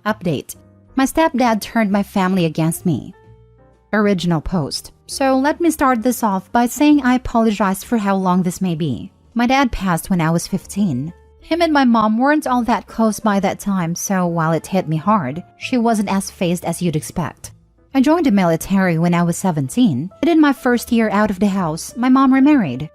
Update. My stepdad turned my family against me. Original post. So let me start this off by saying I apologize for how long this may be. My dad passed when I was 15. Him and my mom weren't all that close by that time, so while it hit me hard, she wasn't as phased as you'd expect. I joined the military when I was 17, and in my first year out of the house, my mom remarried.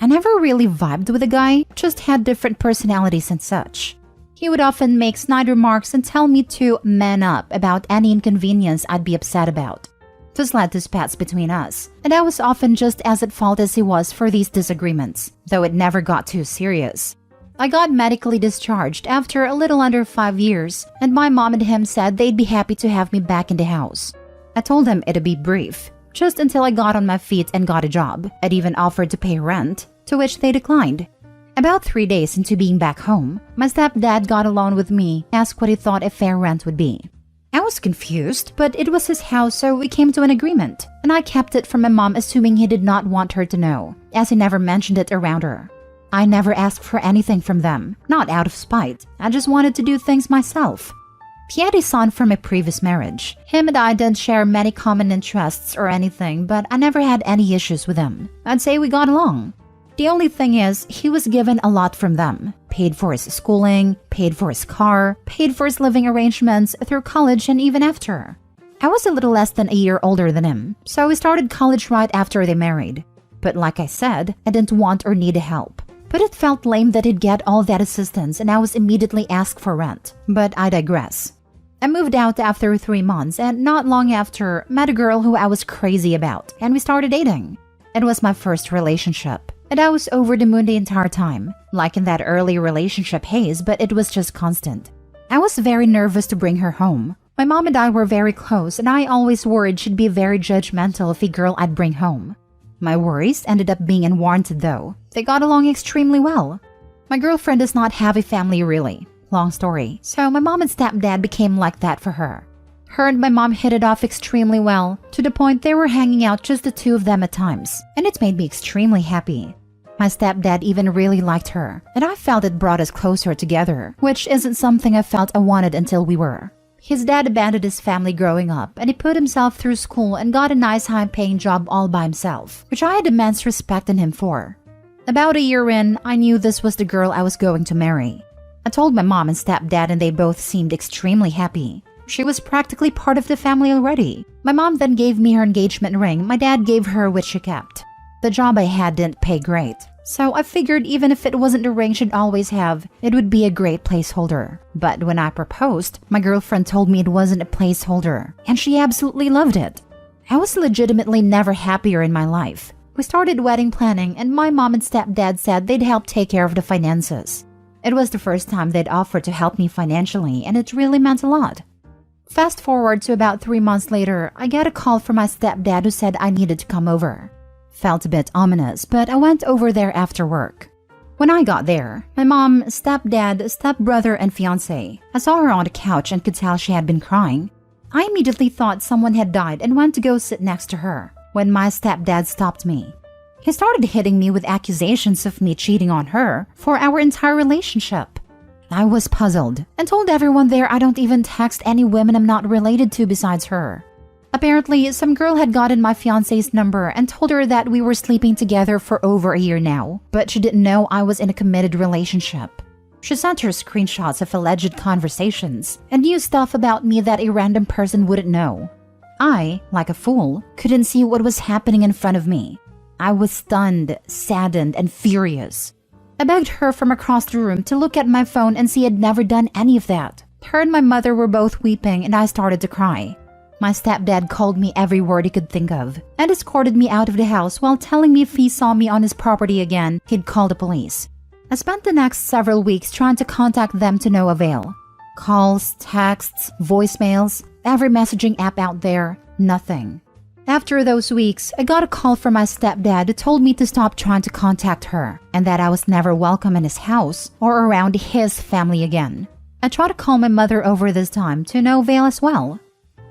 I never really vibed with the guy, just had different personalities and such. He would often make snide remarks and tell me to man up about any inconvenience I'd be upset about. This led to spats between us, and I was often just as at fault as he was for these disagreements, though it never got too serious. I got medically discharged after a little under 5 years, and my mom and him said they'd be happy to have me back in the house. I told them it'd be brief, just until I got on my feet and got a job. I'd even offered to pay rent, to which they declined. About 3 days into being back home, my stepdad got alone with me, asked what he thought a fair rent would be. I was confused, but it was his house, so we came to an agreement, and I kept it from my mom, assuming he did not want her to know, as he never mentioned it around her. I never asked for anything from them, not out of spite. I just wanted to do things myself. He had a son from a previous marriage. Him and I didn't share many common interests or anything, but I never had any issues with him. I'd say we got along. The only thing is, he was given a lot from them. Paid for his schooling, paid for his car, paid for his living arrangements through college and even after. I was a little less than a year older than him, so we started college right after they married. But like I said, I didn't want or need help. But it felt lame that he'd get all that assistance and I was immediately asked for rent. But I digress. I moved out after 3 months and not long after, met a girl who I was crazy about, and we started dating. It was my first relationship, and I was over the moon the entire time, like in that early relationship haze, but it was just constant. I was very nervous to bring her home. My mom and I were very close, and I always worried she'd be very judgmental of a girl I'd bring home. My worries ended up being unwarranted though. They got along extremely well. My girlfriend does not have a family really. Long story. So my mom and stepdad became like that for her. Her and my mom hit it off extremely well, to the point they were hanging out just the two of them at times, and it made me extremely happy. My stepdad even really liked her, and I felt it brought us closer together, which isn't something I felt I wanted until we were. His dad abandoned his family growing up, and he put himself through school and got a nice high-paying job all by himself, which I had immense respect in him for. About a year in, I knew this was the girl I was going to marry. I told my mom and stepdad and they both seemed extremely happy. She was practically part of the family already. My mom then gave me her engagement ring, my dad gave her which she kept. The job I had didn't pay great, so I figured even if it wasn't the ring she'd always have, it would be a great placeholder. But when I proposed, my girlfriend told me it wasn't a placeholder, and she absolutely loved it. I was legitimately never happier in my life. We started wedding planning, and my mom and stepdad said they'd help take care of the finances. It was the first time they'd offered to help me financially, and it really meant a lot. Fast forward to about 3 months later, I got a call from my stepdad who said I needed to come over. Felt a bit ominous, but I went over there after work. When I got there, my mom, stepdad, stepbrother, and fiancé. I saw her on the couch and could tell she had been crying. I immediately thought someone had died and went to go sit next to her, when my stepdad stopped me. He started hitting me with accusations of me cheating on her for our entire relationship. I was puzzled and told everyone there I don't even text any women I'm not related to besides her. Apparently, some girl had gotten my fiancé's number and told her that we were sleeping together for over a year now, but she didn't know I was in a committed relationship. She sent her screenshots of alleged conversations and knew stuff about me that a random person wouldn't know. I, like a fool, couldn't see what was happening in front of me. I was stunned, saddened, and furious. I begged her from across the room to look at my phone and see I'd never done any of that. Her and my mother were both weeping and I started to cry. My stepdad called me every word he could think of and escorted me out of the house while telling me if he saw me on his property again, he'd call the police. I spent the next several weeks trying to contact them to no avail. Calls, texts, voicemails, every messaging app out there, nothing. After those weeks, I got a call from my stepdad who told me to stop trying to contact her and that I was never welcome in his house or around his family again. I tried to call my mother over this time to no avail as well.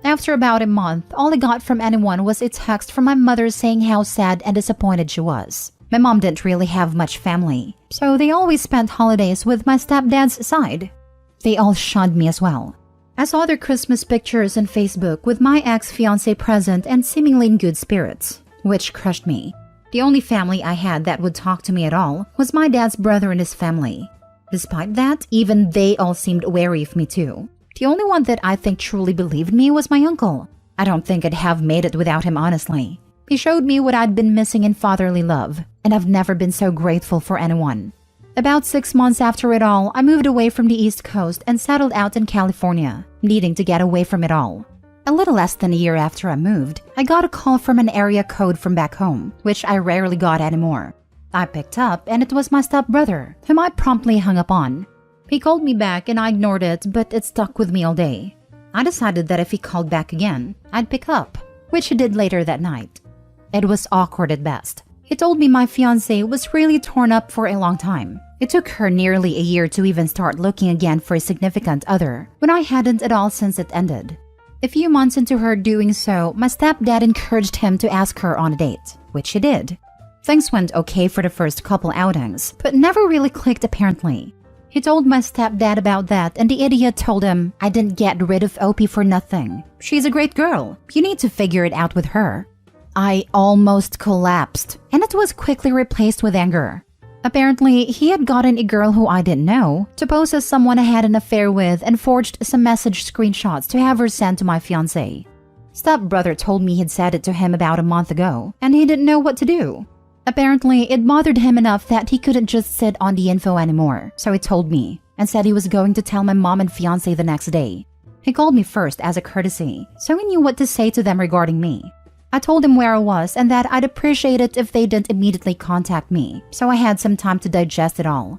After about a month, all I got from anyone was a text from my mother saying how sad and disappointed she was. My mom didn't really have much family, so they always spent holidays with my stepdad's side. They all shunned me as well. I saw their Christmas pictures on Facebook with my ex-fiancé present and seemingly in good spirits, which crushed me. The only family I had that would talk to me at all was my dad's brother and his family. Despite that, even they all seemed wary of me too. The only one that I think truly believed me was my uncle. I don't think I'd have made it without him, honestly. He showed me what I'd been missing in fatherly love, and I've never been so grateful for anyone. About 6 months after it all, I moved away from the East Coast and settled out in California, needing to get away from it all. A little less than a year after I moved, I got a call from an area code from back home, which I rarely got anymore. I picked up, and it was my stepbrother, whom I promptly hung up on. He called me back and I ignored it, but it stuck with me all day. I decided that if he called back again, I'd pick up, which he did later that night. It was awkward at best. He told me my fiancée was really torn up for a long time. It took her nearly a year to even start looking again for a significant other, when I hadn't at all since it ended. A few months into her doing so, my stepdad encouraged him to ask her on a date, which he did. Things went okay for the first couple outings, but never really clicked apparently. He told my stepdad about that, and the idiot told him, "I didn't get rid of Opie for nothing. She's a great girl. You need to figure it out with her." I almost collapsed, and it was quickly replaced with anger. Apparently, he had gotten a girl who I didn't know to pose as someone I had an affair with and forged some message screenshots to have her sent to my fiancé. Stepbrother told me he'd said it to him about a month ago, and he didn't know what to do. Apparently, it bothered him enough that he couldn't just sit on the info anymore, so he told me and said he was going to tell my mom and fiancé the next day. He called me first as a courtesy, so he knew what to say to them regarding me. I told him where I was and that I'd appreciate it if they didn't immediately contact me, so I had some time to digest it all.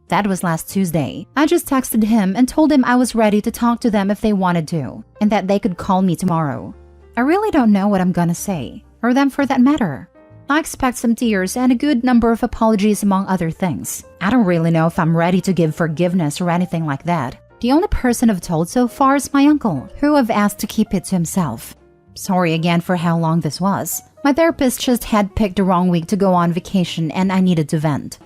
That was last Tuesday. I just texted him and told him I was ready to talk to them if they wanted to, and that they could call me tomorrow. I really don't know what I'm gonna say, or them for that matter. I expect some tears and a good number of apologies among other things. I don't really know if I'm ready to give forgiveness or anything like that. The only person I've told so far is my uncle, who I've asked to keep it to himself. Sorry again for how long this was. My therapist just had picked the wrong week to go on vacation and I needed to vent.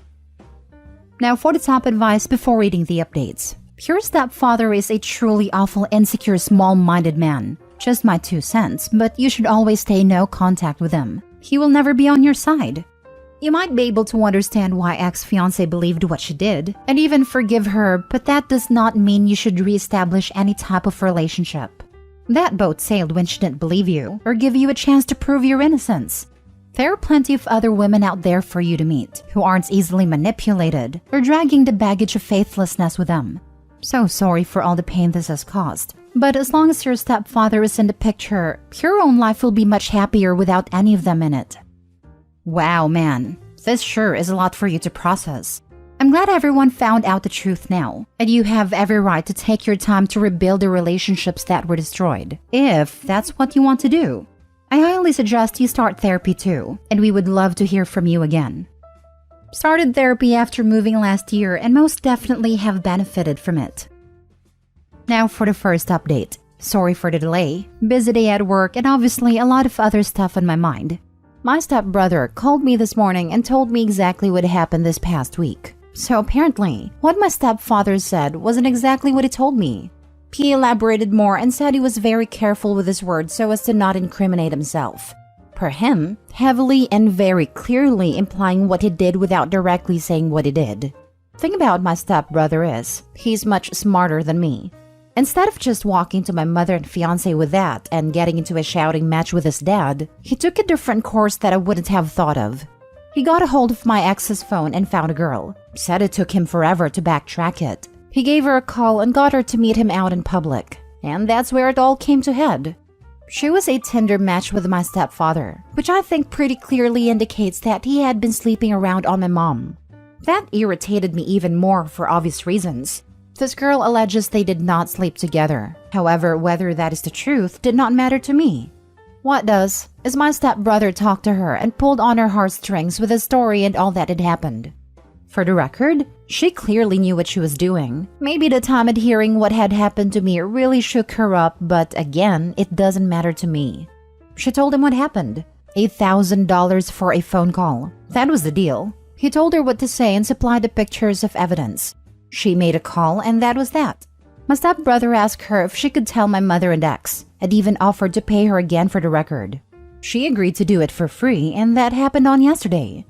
Now for the top advice before reading the updates. Your stepfather is a truly awful, insecure, small-minded man. Just my 2 cents, but you should always stay no contact with him. He will never be on your side. You might be able to understand why ex-fiancé believed what she did, and even forgive her, but that does not mean you should re-establish any type of relationship. That boat sailed when she didn't believe you, or give you a chance to prove your innocence. There are plenty of other women out there for you to meet, who aren't easily manipulated, or dragging the baggage of faithlessness with them. So sorry for all the pain this has caused. But as long as your stepfather is in the picture, your own life will be much happier without any of them in it. Wow, man. This sure is a lot for you to process. I'm glad everyone found out the truth now, and you have every right to take your time to rebuild the relationships that were destroyed, if that's what you want to do. I highly suggest you start therapy too, and we would love to hear from you again. Started therapy after moving last year and most definitely have benefited from it. Now for the first update. Sorry for the delay. Busy day at work and obviously a lot of other stuff on my mind. My stepbrother called me this morning and told me exactly what happened this past week. So apparently, what my stepfather said wasn't exactly what he told me. He elaborated more and said he was very careful with his words so as to not incriminate himself. Per him, heavily and very clearly implying what he did without directly saying what he did. Thing about my stepbrother is, he's much smarter than me. Instead of just walking to my mother and fiancé with that and getting into a shouting match with his dad, he took a different course that I wouldn't have thought of. He got a hold of my ex's phone and found a girl. Said it took him forever to backtrack it. He gave her a call and got her to meet him out in public. And that's where it all came to head. She was a Tinder match with my stepfather, which I think pretty clearly indicates that he had been sleeping around on my mom. That irritated me even more for obvious reasons. This girl alleges they did not sleep together. However, whether that is the truth did not matter to me. What does is my stepbrother talked to her and pulled on her heartstrings with a story and all that had happened. For the record, she clearly knew what she was doing. Maybe the time at hearing what had happened to me really shook her up, but again, it doesn't matter to me. She told him what happened. $1,000 for a phone call. That was the deal. He told her what to say and supplied the pictures of evidence. She made a call and that was that. My stepbrother asked her if she could tell my mother and ex, and even offered to pay her again for the record. She agreed to do it for free, and that happened on yesterday.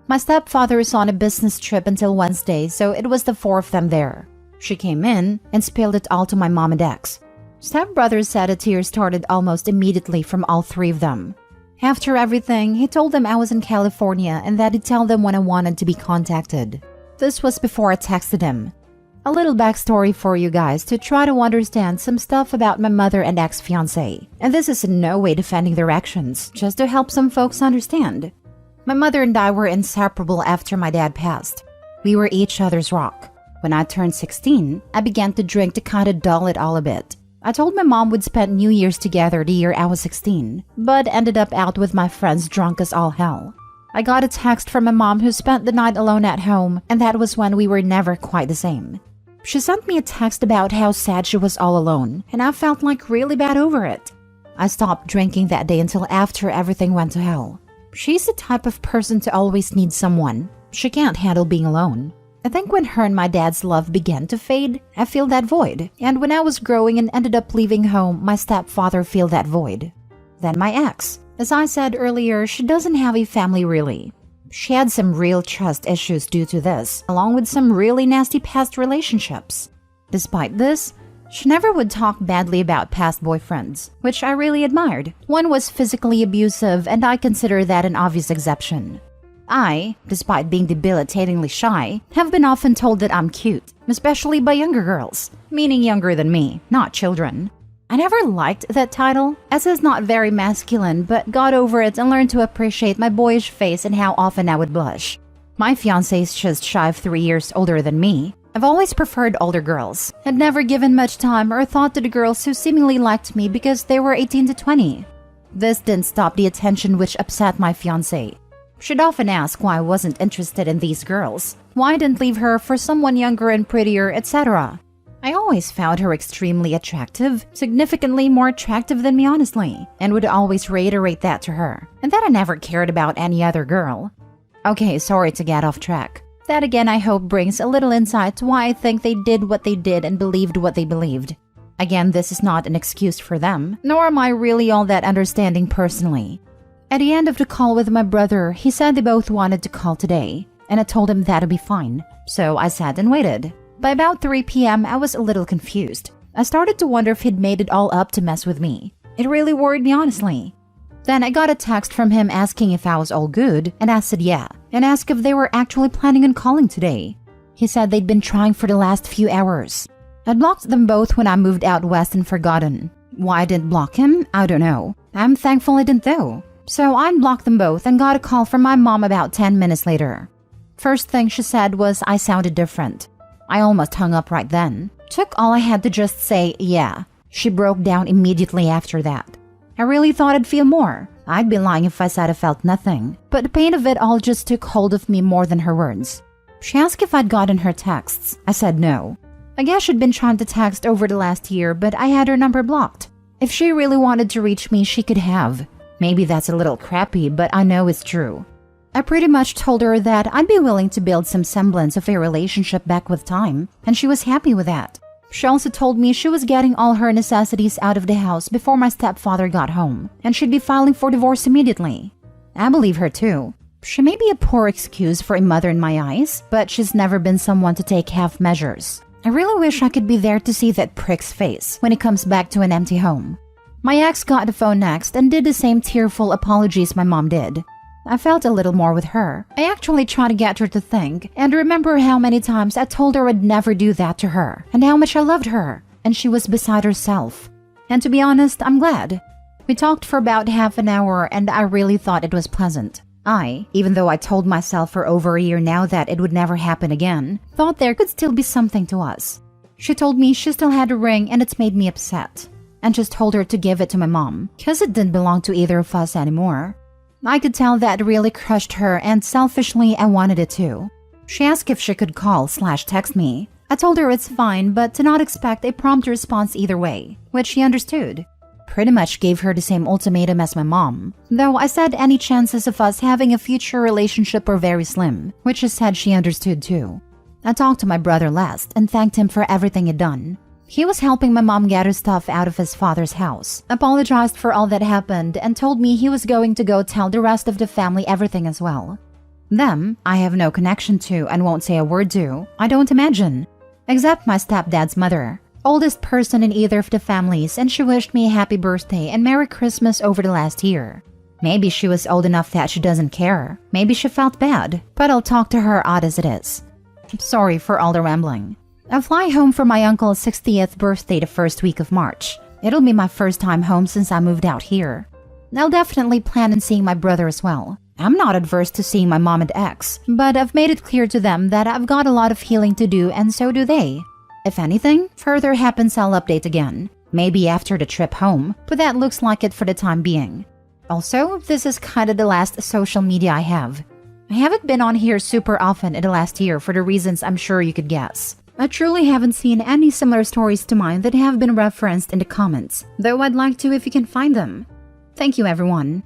My stepfather is on a business trip until Wednesday, so it was the four of them there. She came in and spilled it all to my mom and ex. Stepbrother said a tear started almost immediately from all three of them. After everything, he told them I was in California and that he'd tell them when I wanted to be contacted. This was before I texted him. A little backstory for you guys to try to understand some stuff about my mother and ex-fiancé. And this is in no way defending their actions, just to help some folks understand. My mother and I were inseparable after my dad passed. We were each other's rock. When I turned 16, I began to drink to kind of dull it all a bit. I told my mom we'd spent New Year's together the year I was 16, but ended up out with my friends drunk as all hell. I got a text from my mom who spent the night alone at home, and that was when we were never quite the same. She sent me a text about how sad she was all alone, and I felt like really bad over it. I stopped drinking that day until after everything went to hell. She's the type of person to always need someone. She can't handle being alone. I think when her and my dad's love began to fade, I filled that void. And when I was growing and ended up leaving home, my stepfather filled that void. Then my ex. As I said earlier, she doesn't have a family really. She had some real trust issues due to this, along with some really nasty past relationships. Despite this, she never would talk badly about past boyfriends, which I really admired. One was physically abusive, and I consider that an obvious exception. I, despite being debilitatingly shy, have been often told that I'm cute, especially by younger girls, meaning younger than me, not children. I never liked that title, as it's not very masculine, but got over it and learned to appreciate my boyish face and how often I would blush. My fiancé is just shy of 3 years older than me. I've always preferred older girls, had never given much time or thought to the girls who seemingly liked me because they were 18 to 20. This didn't stop the attention which upset my fiancé. She'd often ask why I wasn't interested in these girls, why I didn't leave her for someone younger and prettier, etc. I always found her extremely attractive, significantly more attractive than me honestly, and would always reiterate that to her, and that I never cared about any other girl. Okay, sorry to get off track. That again I hope brings a little insight to why I think they did what they did and believed what they believed. Again, this is not an excuse for them, nor am I really all that understanding personally. At the end of the call with my brother, he said they both wanted to call today, and I told him that'd be fine, so I sat and waited. By about 3 p.m., I was a little confused. I started to wonder if he'd made it all up to mess with me. It really worried me honestly. Then I got a text from him asking if I was all good, and I said yeah, and asked if they were actually planning on calling today. He said they'd been trying for the last few hours. I'd blocked them both when I moved out west and forgotten. Why I didn't block him, I don't know. I'm thankful I didn't though. So I unblocked them both and got a call from my mom about 10 minutes later. First thing she said was I sounded different. I almost hung up right then. Took all I had to just say yeah. She broke down immediately after that. I really thought I'd feel more. I'd be lying if I said I felt nothing. But the pain of it all just took hold of me more than her words. She asked if I'd gotten her texts. I said no. I guess she'd been trying to text over the last year, but I had her number blocked. If she really wanted to reach me, she could have. Maybe that's a little crappy, but I know it's true. I pretty much told her that I'd be willing to build some semblance of a relationship back with time, and she was happy with that. She also told me she was getting all her necessities out of the house before my stepfather got home, and she'd be filing for divorce immediately. I believe her too. She may be a poor excuse for a mother in my eyes, but she's never been someone to take half measures. I really wish I could be there to see that prick's face when he comes back to an empty home. My ex got the phone next and did the same tearful apologies my mom did. I felt a little more with her. I actually tried to get her to think and remember how many times I told her I'd never do that to her and how much I loved her, and she was beside herself. And to be honest, I'm glad. We talked for about half an hour and I really thought it was pleasant. Even though I told myself for over a year now that it would never happen again, thought there could still be something to us. She told me she still had a ring and it's made me upset, and just told her to give it to my mom, cause it didn't belong to either of us anymore. I could tell that really crushed her and selfishly I wanted it too. She asked if she could call/text me. I told her it's fine, but to not expect a prompt response either way, which she understood. Pretty much gave her the same ultimatum as my mom, though I said any chances of us having a future relationship were very slim, which she said she understood too. I talked to my brother last and thanked him for everything he'd done. He was helping my mom get her stuff out of his father's house, apologized for all that happened, and told me he was going to go tell the rest of the family everything as well. Them, I have no connection to and won't say a word to, I don't imagine. Except my stepdad's mother, oldest person in either of the families, and she wished me a happy birthday and Merry Christmas over the last year. Maybe she was old enough that she doesn't care. Maybe she felt bad, but I'll talk to her odd as it is. Sorry for all the rambling. I fly home for my uncle's 60th birthday the first week of March. It'll be my first time home since I moved out here. I'll definitely plan on seeing my brother as well. I'm not adverse to seeing my mom and ex, but I've made it clear to them that I've got a lot of healing to do and so do they. If anything further happens, I'll update again. Maybe after the trip home, but that looks like it for the time being. Also, this is kinda the last social media I have. I haven't been on here super often in the last year for the reasons I'm sure you could guess. I truly haven't seen any similar stories to mine that have been referenced in the comments, though I'd like to if you can find them. Thank you, everyone.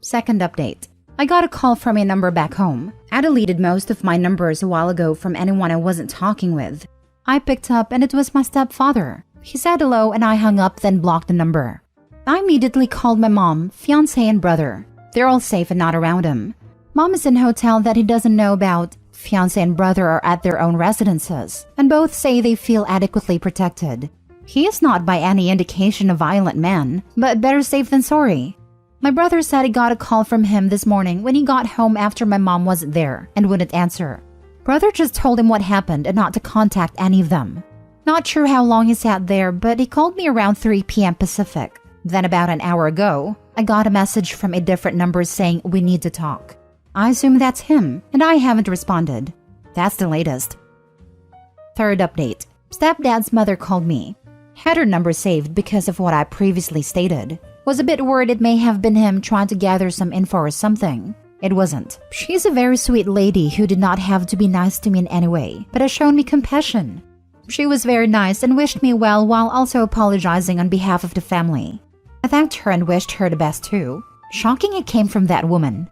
Second update. I got a call from a number back home. I deleted most of my numbers a while ago from anyone I wasn't talking with. I picked up and it was my stepfather. He said hello and I hung up, then blocked the number. I immediately called my mom, fiancé, and brother. They're all safe and not around him. Mom is in a hotel that he doesn't know about. Fiancé and brother are at their own residences, and both say they feel adequately protected. He is not by any indication a violent man, but better safe than sorry. My brother said he got a call from him this morning when he got home after my mom wasn't there and wouldn't answer. Brother just told him what happened and not to contact any of them. Not sure how long he sat there, but he called me around 3 p.m. Pacific. Then about an hour ago, I got a message from a different number saying we need to talk. I assume that's him, and I haven't responded. That's the latest. Third update. Stepdad's mother called me. Had her number saved because of what I previously stated. Was a bit worried it may have been him trying to gather some info or something. It wasn't. She's a very sweet lady who did not have to be nice to me in any way, but has shown me compassion. She was very nice and wished me well while also apologizing on behalf of the family. I thanked her and wished her the best too. Shocking it came from that woman.